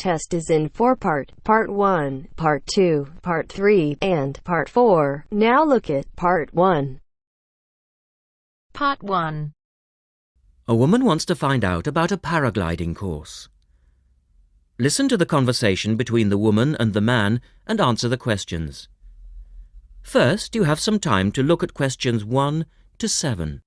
test is in 4 parts: Part 1, Part 2, Part 3, and Part 4. Now look at Part 1. Part 1. A woman wants to find out about a paragliding course. Listen to the conversation between the woman and the man and answer the questions. First, you have some time to look at questions 1 to 7.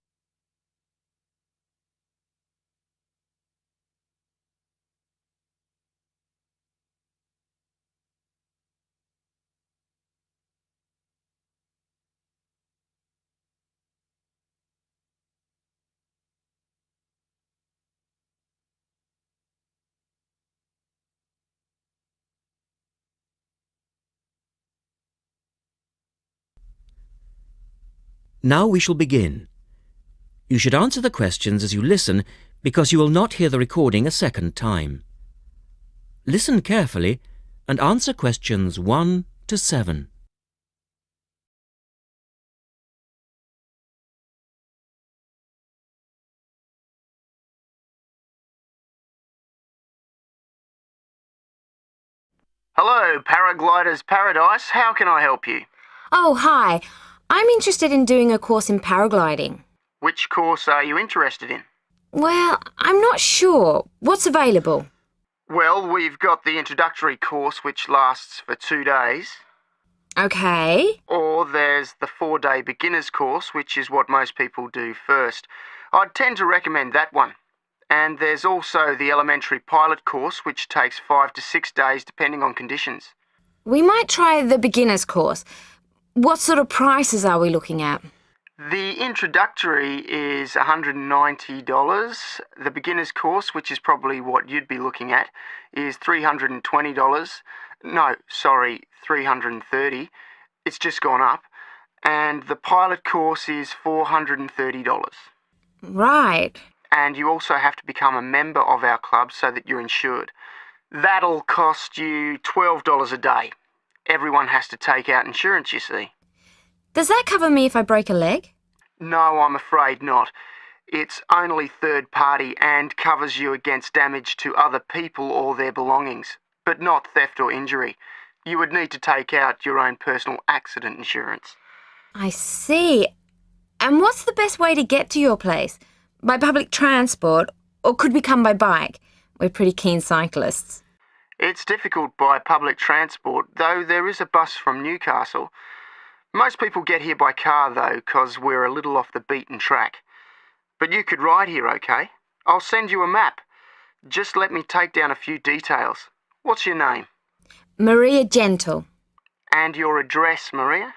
Now we shall begin. You should answer the questions as you listen because you will not hear the recording a second time. Listen carefully and answer questions 1 to 7. Hello, Paragliders Paradise. How can I help you? Oh, hi. I'm interested in doing a course in paragliding. Which course are you interested in? Well, I'm not sure. What's available? Well, we've got the introductory course which lasts for 2 days. Okay. Or there's the 4-day beginner's course, which is what most people do first. I'd tend to recommend that one. And there's also the elementary pilot course, which takes 5 to 6 days depending on conditions. We might try the beginner's course. What sort of prices are we looking at? The introductory is $190. The beginner's course, which is probably what you'd be looking at, is $320. No, sorry, $330. It's just gone up. And the pilot course is $430. Right. And you also have to become a member of our club so that you're insured. That'll cost you $12 a day. Everyone has to take out insurance, you see. Does that cover me if I break a leg? No, I'm afraid not. It's only third party and covers you against damage to other people or their belongings, but not theft or injury. You would need to take out your own personal accident insurance. I see. And what's the best way to get to your place? By public transport, or could we come by bike? We're pretty keen cyclists. It's difficult by public transport, though there is a bus from Newcastle. Most people get here by car, though, 'cause we're a little off the beaten track. But you could ride here, okay? I'll send you a map. Just let me take down a few details. What's your name? Maria Gentle. And your address, Maria?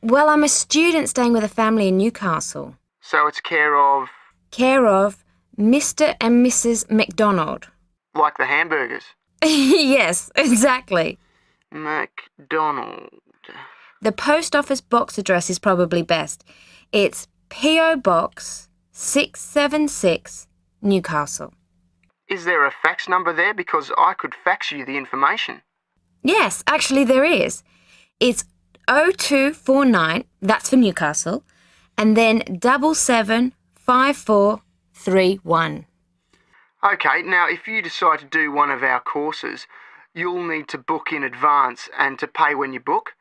Well, I'm a student staying with a family in Newcastle. So it's care of... Care of Mr. and Mrs. McDonald. Like the hamburgers? Yes, exactly. McDonald. The post office box address is probably best. It's P.O. Box 676, Newcastle. Is there a fax number there? Because I could fax you the information. Yes, actually there is. It's 0249, that's for Newcastle, and then 775431. Okay, now if you decide to do one of our courses, you'll need to book in advance and to pay when you book.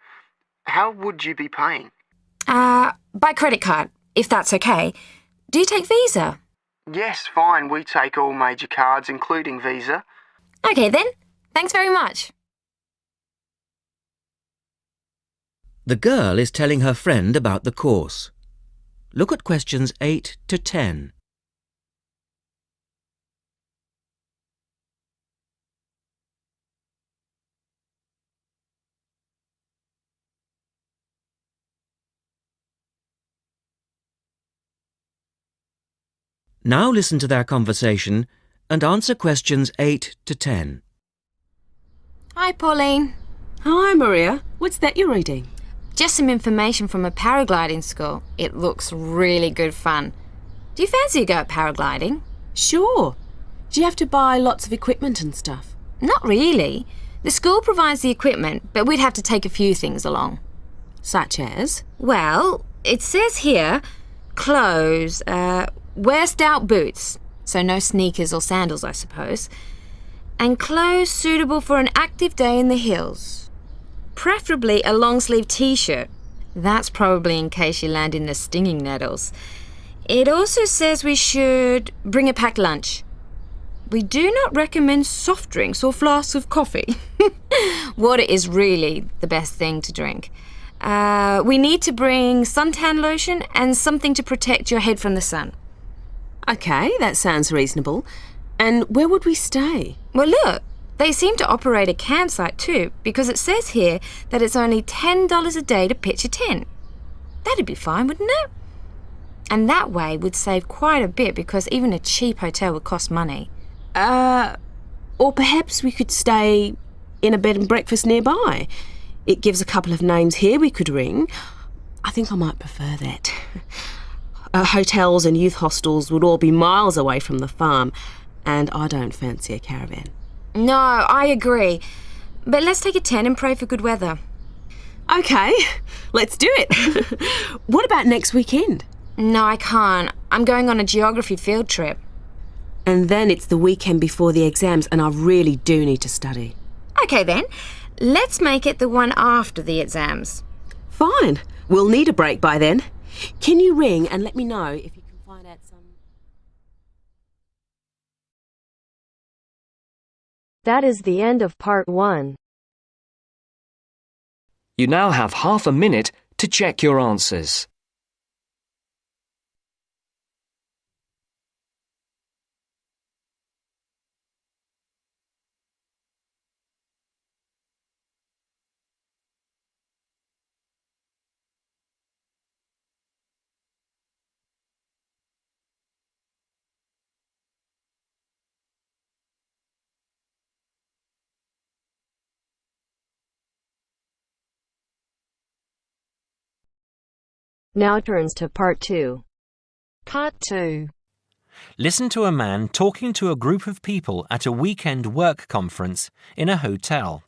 How would you be paying? By credit card, if that's okay. Do you take Visa? Yes, fine. We take all major cards, including Visa. Okay then. Thanks very much. The girl is telling her friend about the course. Look at questions 8 to 10. Now listen to their conversation and answer questions 8 to 10. Hi, Pauline. Hi, Maria. What's that you're reading? Just some information from a paragliding school. It looks really good fun. Do you fancy a go at paragliding? Sure. Do you have to buy lots of equipment and stuff? Not really. The school provides the equipment, but we'd have to take a few things along. Such as? Well, it says here, clothes, wear stout boots, so no sneakers or sandals, I suppose. And clothes suitable for an active day in the hills. Preferably a long-sleeve t-shirt. That's probably in case you land in the stinging nettles. It also says we should bring a packed lunch. We do not recommend soft drinks or flasks of coffee. Water is really the best thing to drink. We need to bring suntan lotion and something to protect your head from the sun. OK, that sounds reasonable. And where would we stay? Well, look, they seem to operate a campsite too, because it says here that it's only $10 a day to pitch a tent. That'd be fine, wouldn't it? And that way we'd save quite a bit, because even a cheap hotel would cost money. Or perhaps we could stay in a bed and breakfast nearby. It gives a couple of names here we could ring. I think I might prefer that. Hotels and youth hostels would all be miles away from the farm, and I don't fancy a caravan. No, I agree. But let's take a tent and pray for good weather. OK, let's do it. What about next weekend? No, I can't. I'm going on a geography field trip. And then it's the weekend before the exams, and I really do need to study. OK then, let's make it the one after the exams. Fine. We'll need a break by then. Can you ring and let me know if you can find out some... That is the end of part 1. You now have half a minute to check your answers. Now turns to part 2. Part 2. Listen to a man talking to a group of people at a weekend work conference in a hotel.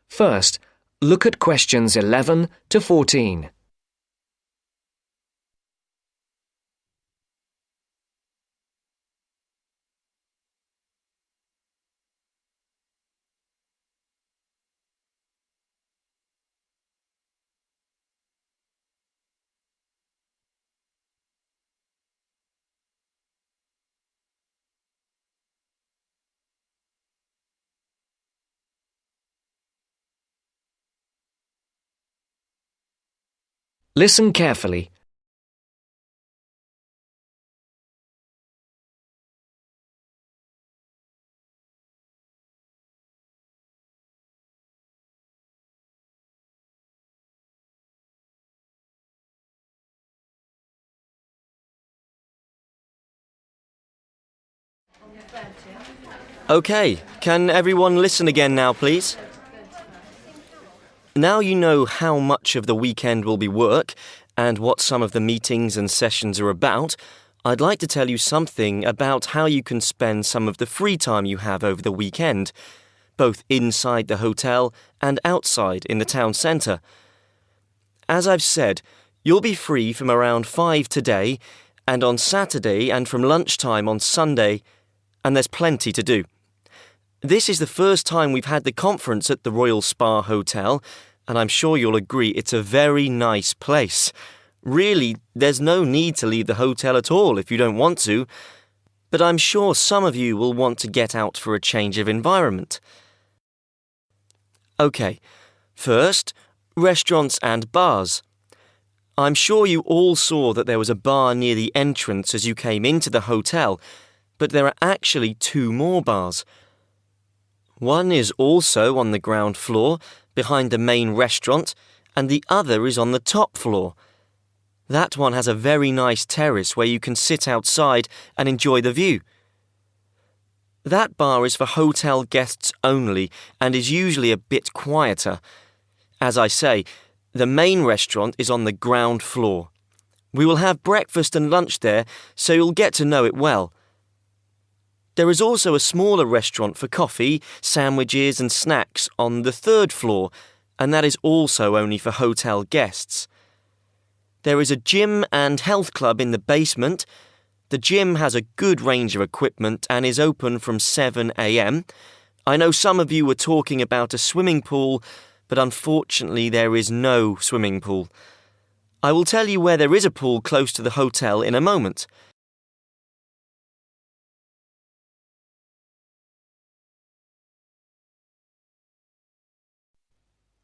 First, look at questions 11 to 14. Listen carefully. OK, can everyone listen again now, please? Now you know how much of the weekend will be work and what some of the meetings and sessions are about, I'd like to tell you something about how you can spend some of the free time you have over the weekend, both inside the hotel and outside in the town centre. As I've said, you'll be free from around 5 today and on Saturday and from lunchtime on Sunday, and there's plenty to do. This is the first time we've had the conference at the Royal Spa Hotel, and I'm sure you'll agree it's a very nice place. Really, there's no need to leave the hotel at all if you don't want to, but I'm sure some of you will want to get out for a change of environment. OK, first, restaurants and bars. I'm sure you all saw that there was a bar near the entrance as you came into the hotel, but there are actually 2 more bars. One is also on the ground floor, behind the main restaurant, and the other is on the top floor. That one has a very nice terrace where you can sit outside and enjoy the view. That bar is for hotel guests only and is usually a bit quieter. As I say, the main restaurant is on the ground floor. We will have breakfast and lunch there, so you'll get to know it well. There is also a smaller restaurant for coffee, sandwiches and snacks on the 3rd floor, and that is also only for hotel guests. There is a gym and health club in the basement, The gym has a good range of equipment and is open from 7 a.m. I know some of you were talking about a swimming pool, but unfortunately there is no swimming pool. I will tell you where there is a pool close to the hotel in a moment.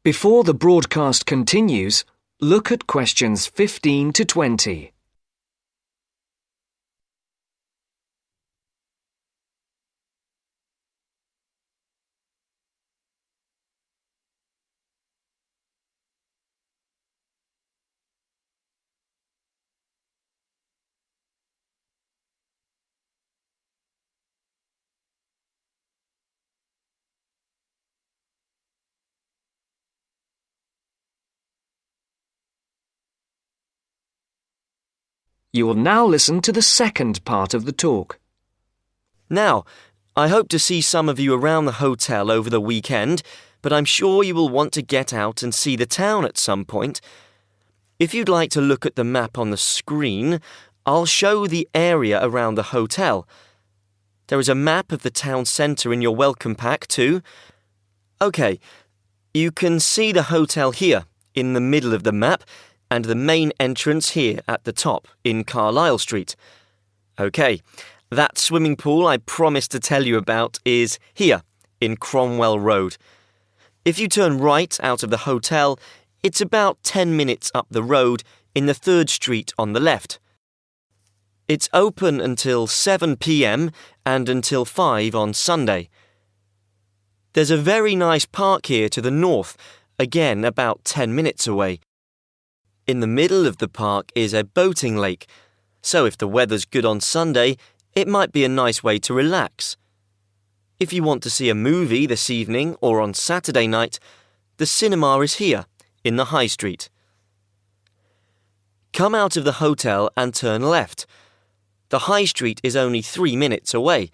Before the broadcast continues, look at questions 15 to 20. You will now listen to the second part of the talk. Now, I hope to see some of you around the hotel over the weekend, but I'm sure you will want to get out and see the town at some point. If you'd like to look at the map on the screen, I'll show the area around the hotel. There is a map of the town centre in your welcome pack too. OK, you can see the hotel here in the middle of the map and the main entrance here at the top in Carlisle Street. OK, that swimming pool I promised to tell you about is here in Cromwell Road. If you turn right out of the hotel, it's about 10 minutes up the road in the 3rd Street on the left. It's open until 7 p.m. and until 5 on Sunday. There's a very nice park here to the north, again about 10 minutes away. In the middle of the park is a boating lake, so if the weather's good on Sunday, it might be a nice way to relax. If you want to see a movie this evening or on Saturday night, the cinema is here in the High Street. Come out of the hotel and turn left. The High Street is only 3 minutes away.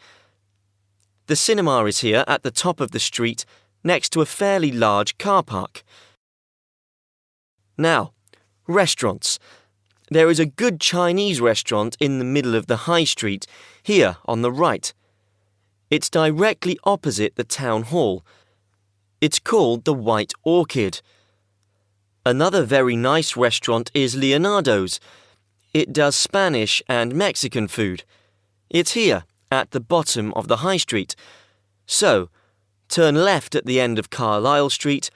The cinema is here at the top of the street next to a fairly large car park. Now, restaurants. There is a good Chinese restaurant in the middle of the High Street, here on the right. It's directly opposite the town hall. It's called the White Orchid. Another very nice restaurant is Leonardo's. It does Spanish and Mexican food. It's here at the bottom of the High Street. So, turn left at the end of Carlisle Street,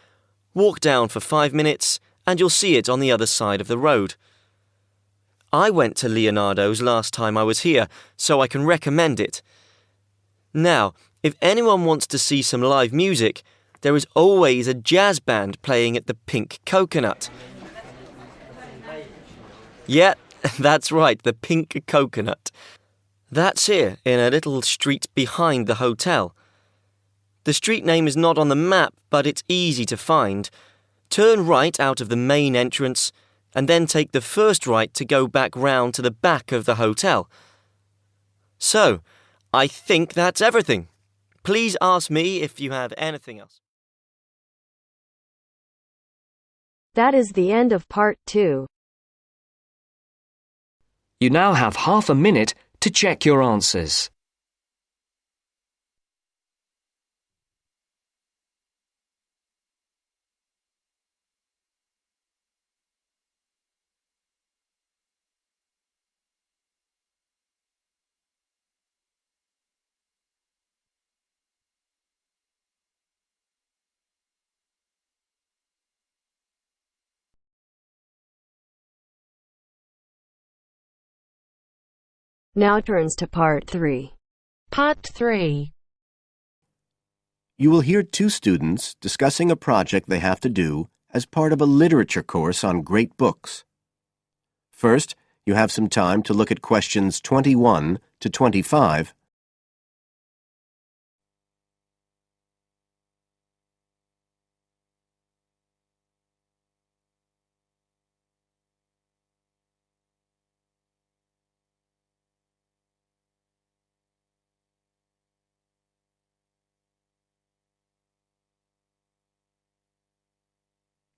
walk down for 5 minutes, and you'll see it on the other side of the road. I went to Leonardo's last time I was here, so I can recommend it. Now, if anyone wants to see some live music, there is always a jazz band playing at the Pink Coconut. Yeah, that's right, the Pink Coconut. That's here in a little street behind the hotel. The street name is not on the map, but it's easy to find. Turn right out of the main entrance and then take the first right to go back round to the back of the hotel. So, I think that's everything. Please ask me if you have anything else. That is the end of part 2. You now have half a minute to check your answers. Now turns to part 3. Part 3. You will hear 2 students discussing a project they have to do as part of a literature course on great books. First, you have some time to look at questions 21 to 25.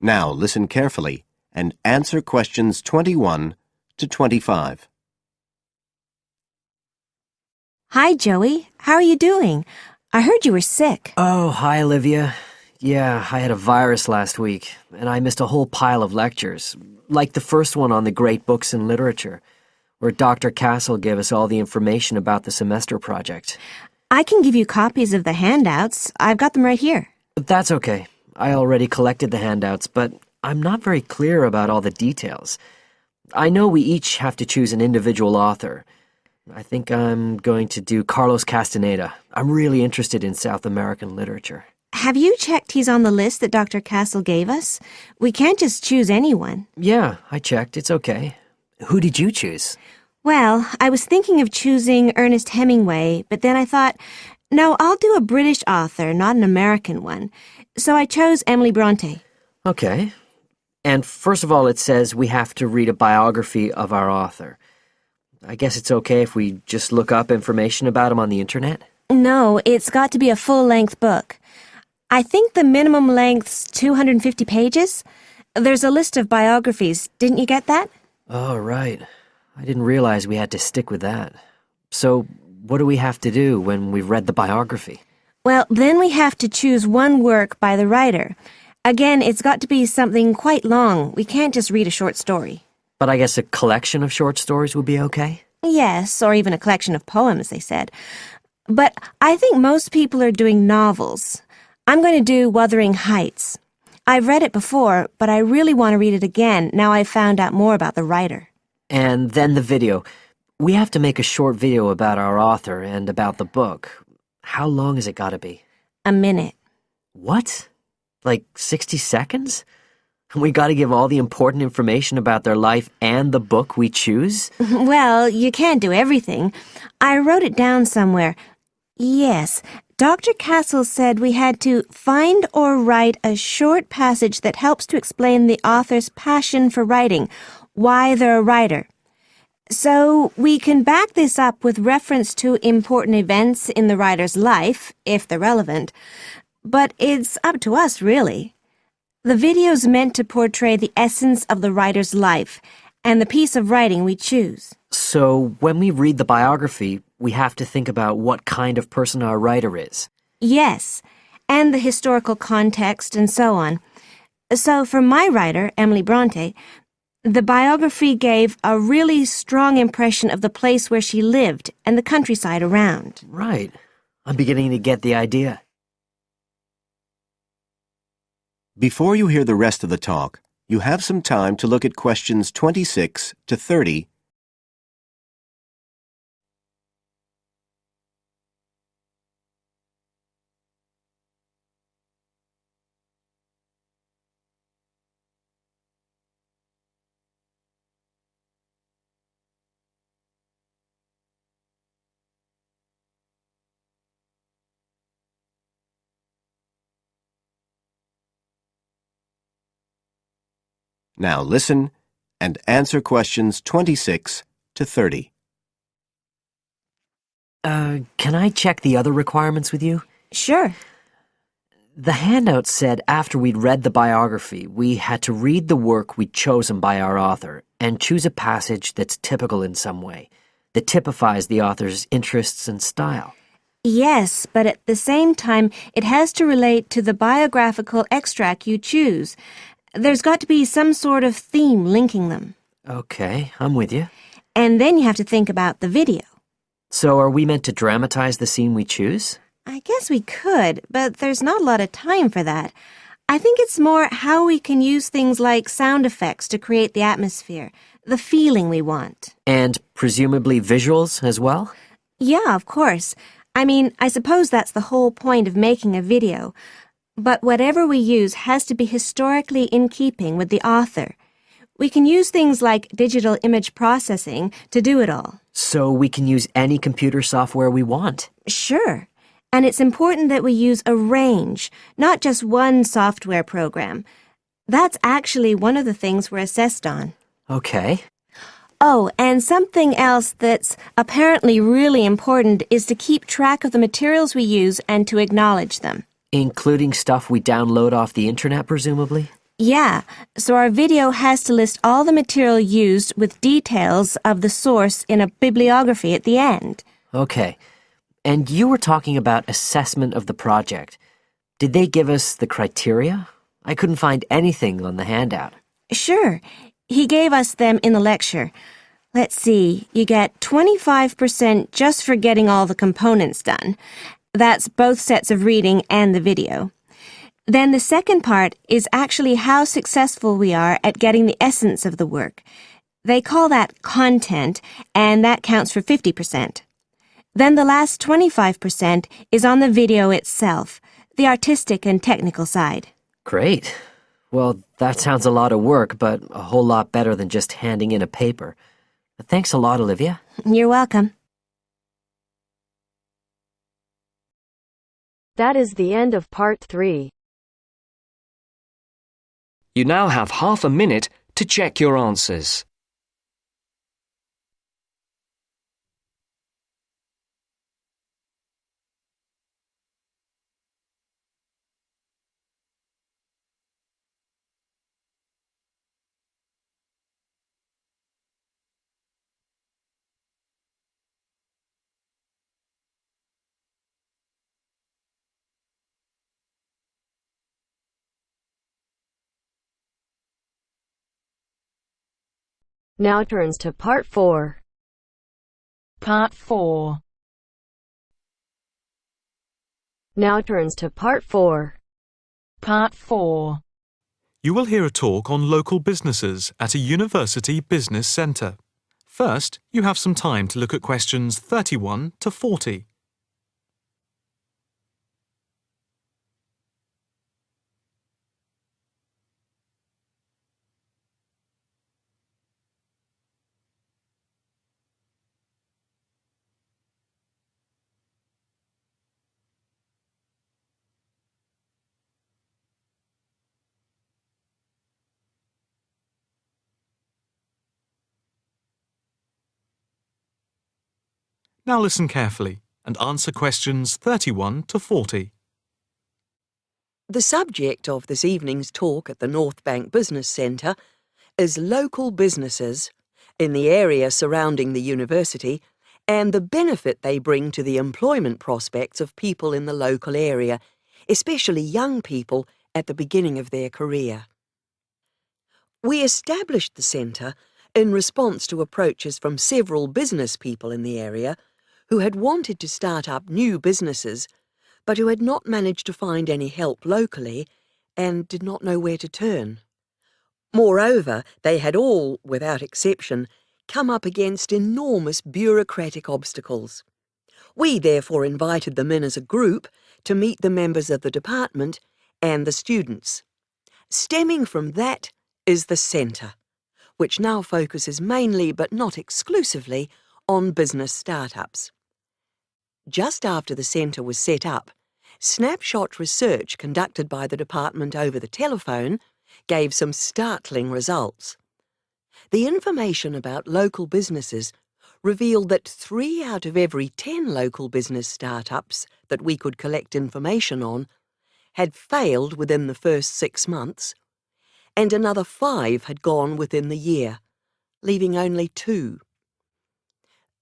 Now listen carefully and answer questions 21 to 25. Hi, Joey. How are you doing? I heard you were sick. Oh, hi, Olivia. Yeah, I had a virus last week, and I missed a whole pile of lectures, like the first one on the great books in literature, where Dr. Castle gave us all the information about the semester project. I can give you copies of the handouts. I've got them right here. That's okay. I already collected the handouts, but I'm not very clear about all the details. I know we each have to choose an individual author. I think I'm going to do Carlos Castaneda. I'm really interested in South American literature. Have you checked he's on the list that Dr. Castle gave us? We can't just choose anyone. Yeah, I checked. It's okay. Who did you choose? Well, I was thinking of choosing Ernest Hemingway, but then I thought, no, I'll do a British author, not an American one. So I chose Emily Bronte. Okay. And first of all, it says we have to read a biography of our author. I guess it's okay if we just look up information about him on the internet? No, it's got to be a full-length book. I think the minimum length's 250 pages. There's a list of biographies. Didn't you get that? Oh, right. I didn't realize we had to stick with that. So, what do we have to do when we've read the biography? Well, then we have to choose one work by the writer. Again, it's got to be something quite long. We can't just read a short story. But I guess a collection of short stories would be okay? Yes, or even a collection of poems, they said. But I think most people are doing novels. I'm going to do Wuthering Heights. I've read it before, but I really want to read it again now I've found out more about the writer. And then the video. We have to make a short video about our author and about the book. How long has it got to be? A minute. What? Like 60 seconds? We got to give all the important information about their life and the book we choose? Well, you can't do everything. I wrote it down somewhere. Yes, Dr. Castle said we had to find or write a short passage that helps to explain the author's passion for writing, why they're a writer. So we can back this up with reference to important events in the writer's life, if they're relevant. But it's up to us, really. The video's meant to portray the essence of the writer's life and the piece of writing we choose. So when we read the biography, we have to think about what kind of person our writer is. Yes, and the historical context and so on. So for my writer, Emily Bronte, the biography gave a really strong impression of the place where she lived and the countryside around. Right. I'm beginning to get the idea. Before you hear the rest of the talk, you have some time to look at questions 26 to 30. Now listen and answer questions 26 to 30. Can I check the other requirements with you? Sure. The handout said after we'd read the biography, we had to read the work we'd chosen by our author and choose a passage that's typical in some way, that typifies the author's interests and style. Yes, but at the same time, it has to relate to the biographical extract you choose. There's got to be some sort of theme linking them. Okay, I'm with you. And then you have to think about the video. So are we meant to dramatize the scene we choose? I guess we could, but there's not a lot of time for that. I think it's more how we can use things like sound effects to create the atmosphere, the feeling we want. And presumably visuals as well? Yeah, of course. I mean, I suppose that's the whole point of making a video. But whatever we use has to be historically in keeping with the author. We can use things like digital image processing to do it all. So we can use any computer software we want? Sure. And it's important that we use a range, not just one software program. That's actually one of the things we're assessed on. Okay. Oh, and something else that's apparently really important is to keep track of the materials we use and to acknowledge them. Including stuff we download off the internet, presumably? Yeah, so our video has to list all the material used with details of the source in a bibliography at the end. Okay, And you were talking about assessment of the project. Did they give us the criteria? I couldn't find anything on the handout. Sure. He gave us them in the lecture. Let's see, you get 25% just for getting all the components done. That's both sets of reading and the video. Then the second part is actually how successful we are at getting the essence of the work. They call that content, and that counts for 50%. Then the last 25% is on the video itself, the artistic and technical side. Great. Well, that sounds a lot of work, but a whole lot better than just handing in a paper. Thanks a lot, Olivia. You're welcome. That is the end of part 3. You now have half a minute to check your answers. Now turns to part 4. Part 4. Now turns to part 4. Part 4. You will hear a talk on local businesses at a university business centre. First, you have some time to look at questions 31 to 40. Now listen carefully and answer questions 31 to 40. The subject of this evening's talk at the North Bank Business Centre is local businesses in the area surrounding the university and the benefit they bring to the employment prospects of people in the local area, especially young people at the beginning of their career. We established the centre in response to approaches from several business people in the area who had wanted to start up new businesses but who had not managed to find any help locally and did not know where to turn. Moreover, they had all, without exception, come up against enormous bureaucratic obstacles. We therefore invited them in as a group to meet the members of the department and the students. Stemming from that is the centre, which now focuses mainly but not exclusively on business startups. Just after the centre was set up, snapshot research conducted by the department over the telephone gave some startling results. The information about local businesses revealed that 3 out of every 10 local business startups that we could collect information on had failed within the first 6 months, and another 5 had gone within the year, leaving only 2.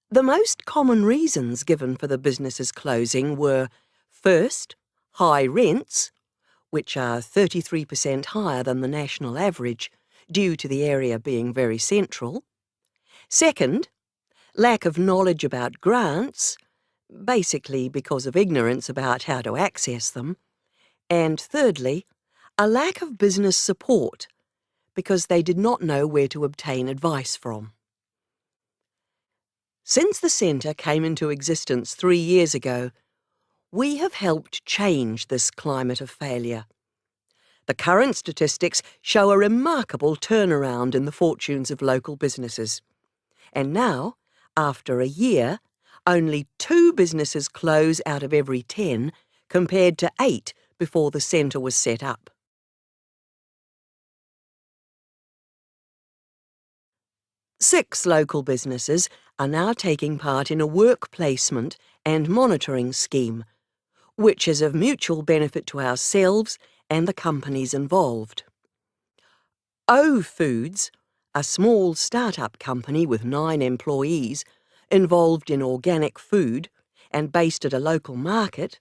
The most common reasons given for the businesses closing were, first, high rents, which are 33% higher than the national average due to the area being very central. Second, lack of knowledge about grants, basically because of ignorance about how to access them. And thirdly, a lack of business support, because they did not know where to obtain advice from. Since the centre came into existence 3 years ago, we have helped change this climate of failure. The current statistics show a remarkable turnaround in the fortunes of local businesses. And now, after a year, only 2 businesses close out of every 10, compared to 8 before the centre was set up. Six local businesses are now taking part in a work placement and monitoring scheme, which is of mutual benefit to ourselves and the companies involved. O Foods, a small start-up company with 9 employees involved in organic food and based at a local market,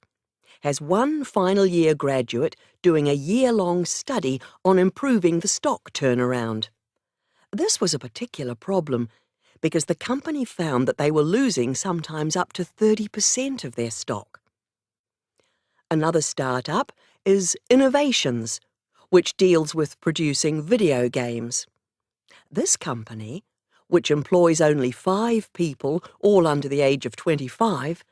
has one final year graduate doing a year-long study on improving the stock turnaround. This was a particular problem because the company found that they were losing sometimes up to 30% of their stock. Another startup is Innovations, which deals with producing video games. This company, which employs only 5 people, all under the age of 25,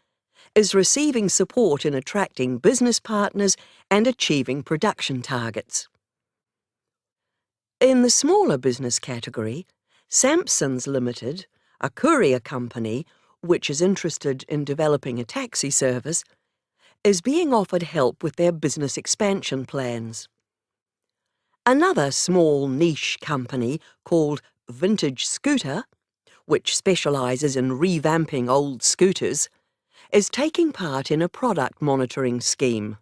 is receiving support in attracting business partners and achieving production targets. In the smaller business category, Sampson's Limited, a courier company which is interested in developing a taxi service, is being offered help with their business expansion plans. Another small niche company called Vintage Scooter, which specialises in revamping old scooters, is taking part in a product monitoring scheme,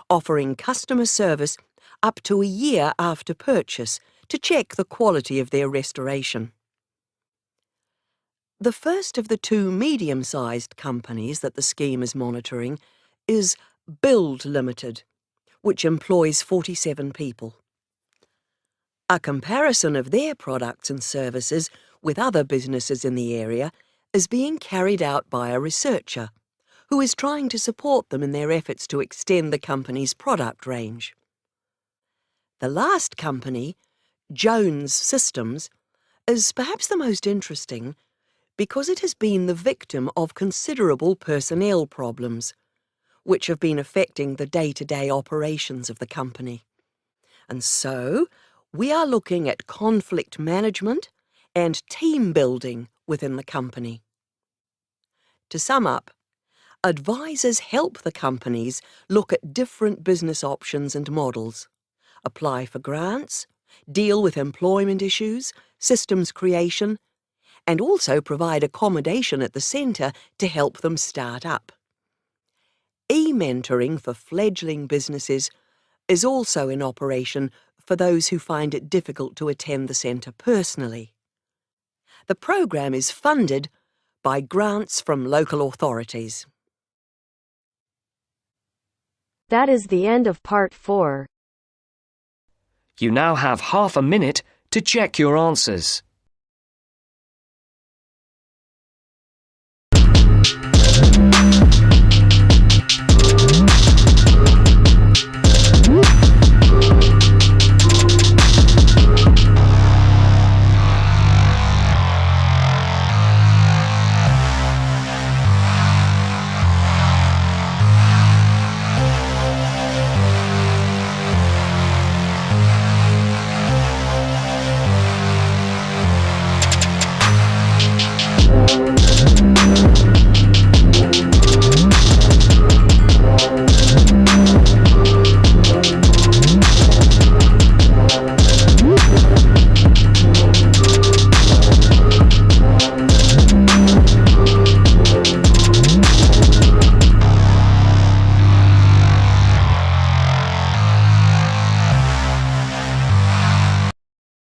offering customer service up to a year after purchase to check the quality of their restoration. The first of the 2 medium-sized companies that the scheme is monitoring is Build Limited, which employs 47 people. A comparison of their products and services with other businesses in the area is being carried out by a researcher who is trying to support them in their efforts to extend the company's product range. The last company, Jones Systems, is perhaps the most interesting because it has been the victim of considerable personnel problems, which have been affecting the day-to-day operations of the company. And so, we are looking at conflict management and team building within the company. To sum up, advisors help the companies look at different business options and models, apply for grants, deal with employment issues, systems creation, and also provide accommodation at the centre to help them start up. E-mentoring for fledgling businesses is also in operation for those who find it difficult to attend the centre personally. The programme is funded by grants from local authorities. That is the end of part 4. You now have half a minute to check your answers.